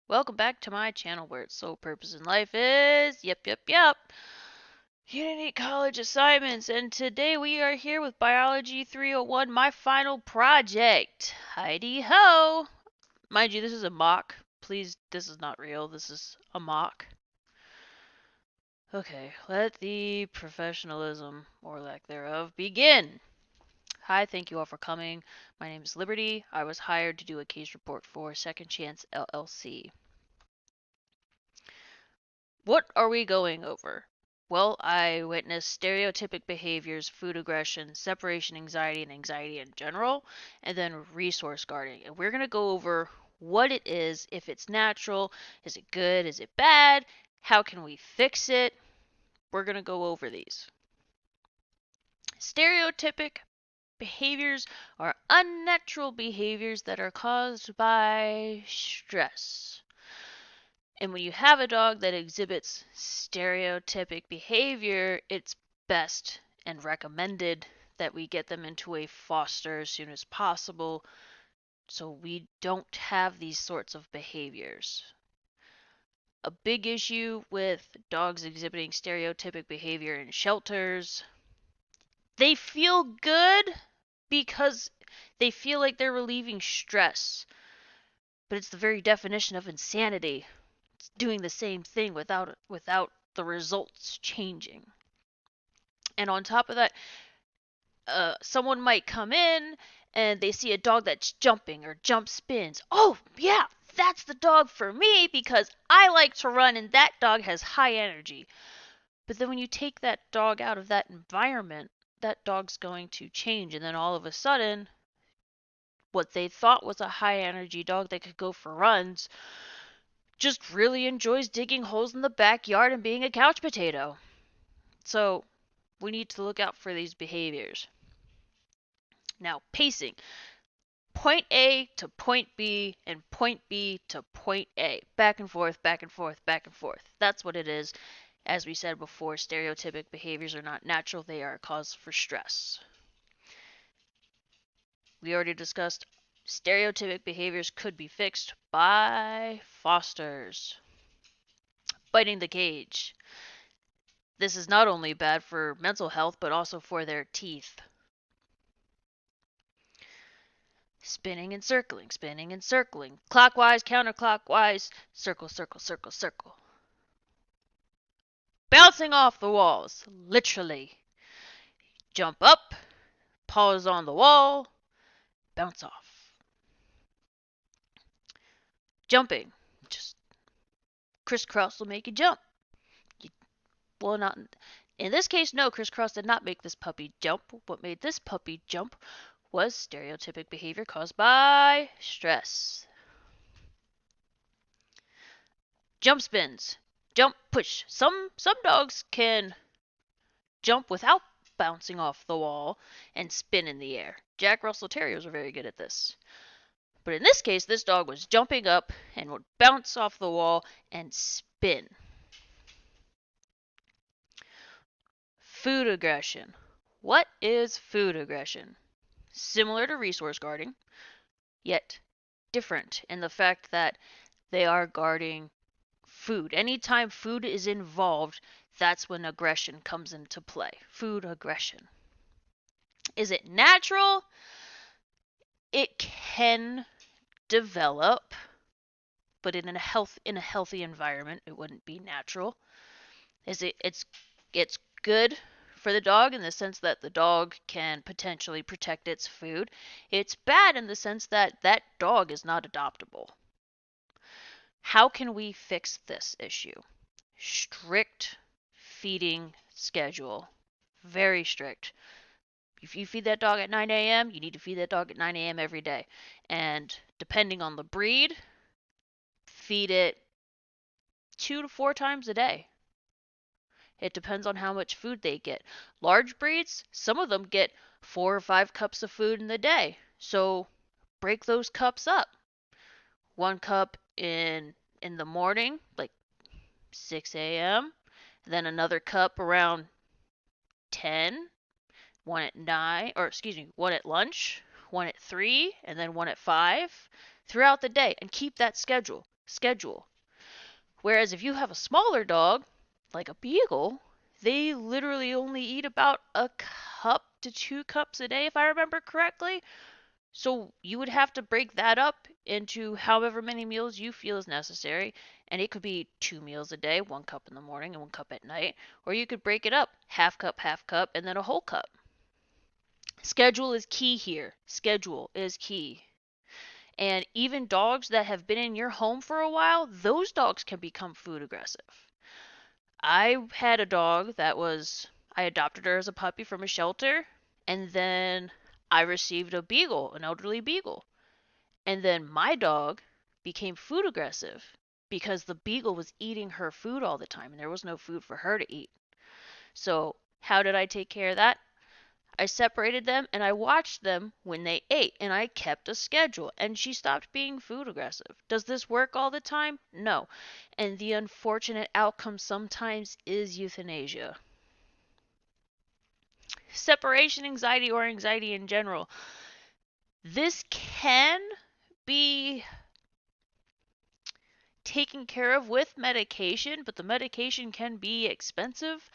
Welcome back to my channel where its sole purpose in life is yep, Unity College assignments, and today we are here with Biology 301, my final project. Heidi ho! Mind you, this is a mock. Please, this is not real. This is a mock. Okay, let the professionalism, or lack thereof, begin. Hi, thank you all for coming. My name is Liberty. I was hired to do a case report for Second Chance LLC. What are we going over? Well, I witnessed stereotypic behaviors, food aggression, separation anxiety, and anxiety in general, and then resource guarding. And we're going to go over what it is, if it's natural, is it good, is it bad, how can we fix it? We're going to go over these. Stereotypic behaviors are unnatural behaviors that are caused by stress. And when you have a dog that exhibits stereotypic behavior, it's best and recommended that we get them into a foster as soon as possible so we don't have these sorts of behaviors. A big issue with dogs exhibiting stereotypic behavior in shelters, they feel good because they feel like they're relieving stress. But it's the very definition of insanity. It's doing the same thing without the results changing. And on top of that, someone might come in and they see a dog that's jumping or jump spins. Oh, yeah, that's the dog for me because I like to run and that dog has high energy. But then when you take that dog out of that environment, that dog's going to change. And then all of a sudden, what they thought was a high energy dog that could go for runs just really enjoys digging holes in the backyard and being a couch potato. So we need to look out for these behaviors. Now, pacing. Point A to point B and point B to point A. Back and forth, back and forth, back and forth. That's what it is. As we said before, stereotypic behaviors are not natural, they are a cause for stress. We already discussed stereotypic behaviors could be fixed by fosters. Biting the cage. This is not only bad for mental health, but also for their teeth. Spinning and circling, clockwise, counterclockwise, circle, circle, circle, circle. Bouncing off the walls, literally. Jump up, paws on the wall, bounce off. Jumping, just crisscross will make you jump. Well, not in this case, no, crisscross did not make this puppy jump. What made this puppy jump was stereotypic behavior caused by stress. Jump spins. Jump push. Some dogs can jump without bouncing off the wall and spin in the air. Jack Russell Terriers are very good at this. But in this case, this dog was jumping up and would bounce off the wall and spin. Food aggression. What is food aggression? Similar to resource guarding, yet different in the fact that they are guarding food. Anytime food is involved, that's when aggression comes into play. Food aggression. Is it natural? It can develop, but in a healthy environment, it wouldn't be natural. It's good for the dog in the sense that the dog can potentially protect its food. It's bad in the sense that that dog is not adoptable. How can we fix this issue? Strict feeding schedule. Very strict. If you feed that dog at 9 a.m., you need to feed that dog at 9 a.m. every day. And depending on the breed, feed it 2 to 4 times a day. It depends on how much food they get. Large breeds, some of them get 4 or 5 cups of food in the day. So break those cups up. 1 cup in the morning, like 6 a.m., then another cup around 10, one at 9, or excuse me, one at lunch, one at 3, and then one at 5 throughout the day, and keep that schedule. schedule. Whereas if you have a smaller dog, like a beagle, they literally only eat about a cup to 2 cups a day, if I remember correctly. So you would have to break that up into however many meals you feel is necessary. And it could be 2 meals a day, 1 cup in the morning and 1 cup at night. Or you could break it up, half cup, and then a whole cup. Schedule is key here. Schedule is key. And even dogs that have been in your home for a while, those dogs can become food aggressive. I had a dog I adopted her as a puppy from a shelter, and then I received a beagle, an elderly beagle. And then my dog became food aggressive because the beagle was eating her food all the time and there was no food for her to eat. So, how did I take care of that? I separated them and I watched them when they ate and I kept a schedule and she stopped being food aggressive. Does this work all the time? No. And the unfortunate outcome sometimes is euthanasia. Separation anxiety or anxiety in general. This can be taken care of with medication, but the medication can be expensive.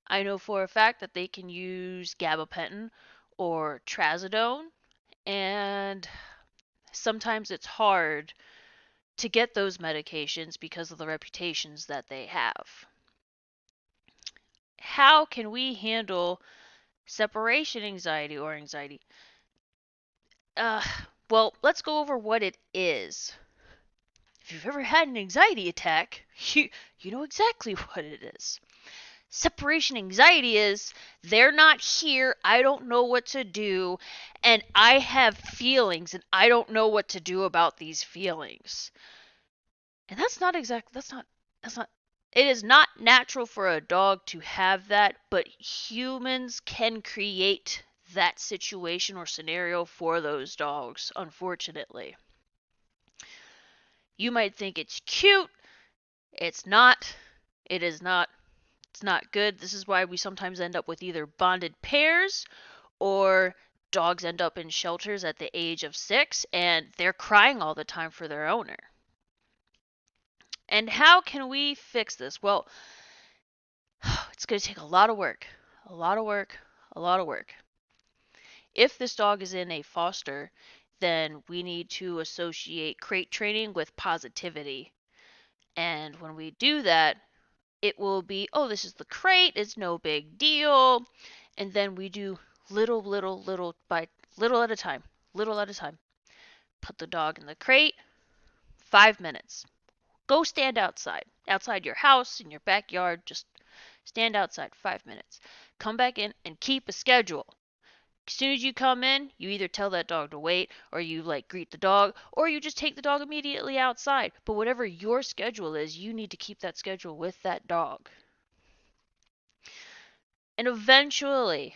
I know for a fact that they can use gabapentin or trazodone, and sometimes it's hard to get those medications because of the reputations that they have. How can we handle separation anxiety or anxiety? Uh, well, let's go over what it is. If you've ever had an anxiety attack, you know exactly what it is. Separation anxiety is they're not here, I don't know what to do, and I have feelings and I don't know what to do about these feelings. And that's not it is not natural for a dog to have that, but humans can create that situation or scenario for those dogs, unfortunately. You might think it's cute. It's not. It is not. It's not good. This is why we sometimes end up with either bonded pairs or dogs end up in shelters at the age of 6 and they're crying all the time for their owner. And how can we fix this? Well, it's going to take a lot of work. A lot of work. A lot of work. If this dog is in a foster, then we need to associate crate training with positivity. And when we do that, it will be, oh, this is the crate, it's no big deal. And then we do little by little at a time, little at a time. Put the dog in the crate, 5 minutes. Go stand outside your house, in your backyard, just stand outside 5 minutes. Come back in and keep a schedule. As soon as you come in, you either tell that dog to wait, or you greet the dog, or you just take the dog immediately outside. But whatever your schedule is, you need to keep that schedule with that dog. And eventually,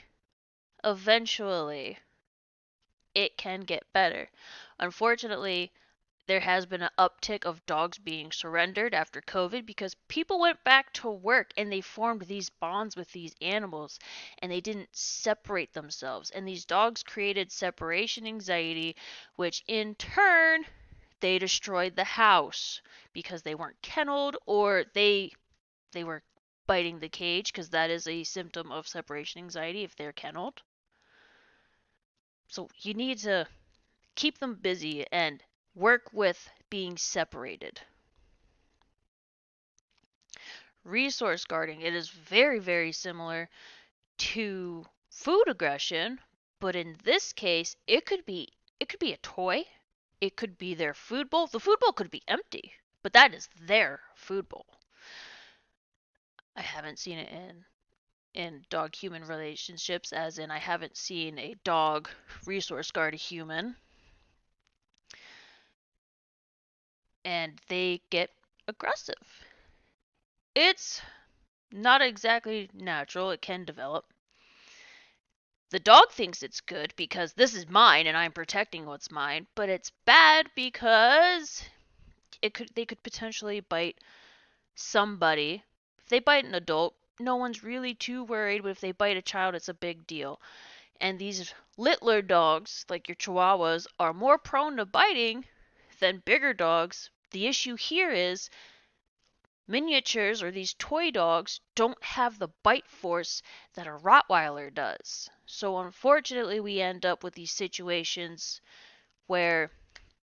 it can get better. Unfortunately, there has been an uptick of dogs being surrendered after COVID because people went back to work and they formed these bonds with these animals and they didn't separate themselves. And these dogs created separation anxiety, which in turn, they destroyed the house because they weren't kenneled or they were biting the cage because that is a symptom of separation anxiety if they're kenneled. So you need to keep them busy and work with being separated. Resource guarding, it is very, very similar to food aggression, but in this case, it could be a toy, it could be their food bowl. The food bowl could be empty, but that is their food bowl. I haven't seen it in dog human relationships, as in I haven't seen a dog resource guard a human. And they get aggressive. It's not exactly natural, it can develop. The dog thinks it's good because this is mine and I'm protecting what's mine, but it's bad because they could potentially bite somebody. If they bite an adult, no one's really too worried, but if they bite a child, it's a big deal. And these littler dogs, like your chihuahuas, are more prone to biting than bigger dogs The issue here is miniatures or these toy dogs don't have the bite force that a Rottweiler does. So unfortunately, we end up with these situations where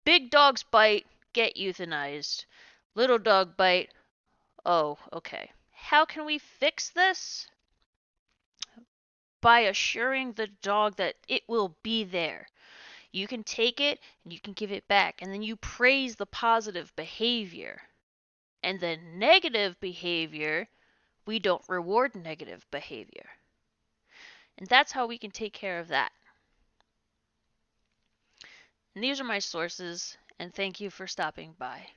big dogs bite, get euthanized. Little dog bite, oh, okay. How can we fix this? By assuring the dog that it will be there. You can take it and you can give it back, and then you praise the positive behavior. And the negative behavior, we don't reward negative behavior. And that's how we can take care of that. And these are my sources, and thank you for stopping by.